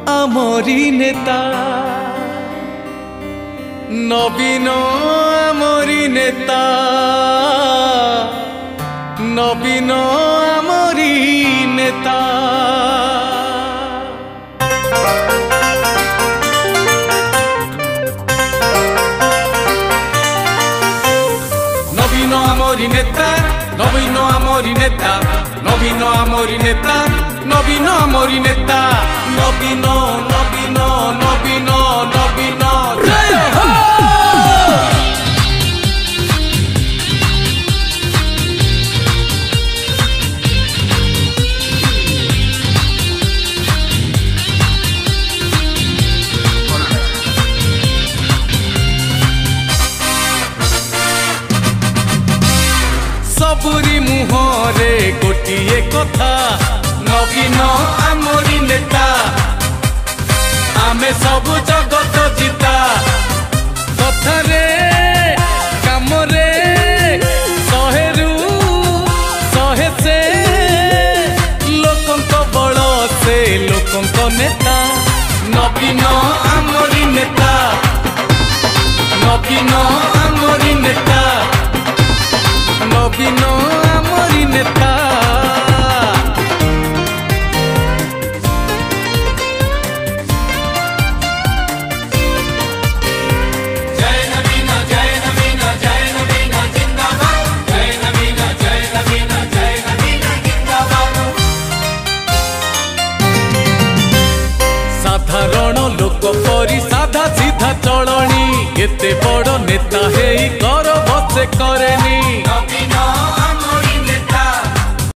আমরি নেতা নবীন আমরি নেতা নবীন আমরি নেতা নবীন আমরি নেতা নবীন আমরি নেতা নবীন আমরি নেতা নবীন আমরি নেতা নবীন নবীন নবীন নবীন জয় হো सबुरी मुहरे गोटिए कथा नवीन आमरी नेता आमे सबु जगत जिता कथारे कामरे शहेरु शहे से लोकंक बल से लोकंक नेता नवीन आमरी नेता नवीन आमरी नेता नवीन आमरी नेता जय नवीन जय नवीन जय नवीन जिंदाबाद जय नवीन जय नवीन जय नवीन जिंदाबाद साधारण लोक परी साधा सीधा चलनी केते बड़ नेता हेई कर बसे करेनी नवीन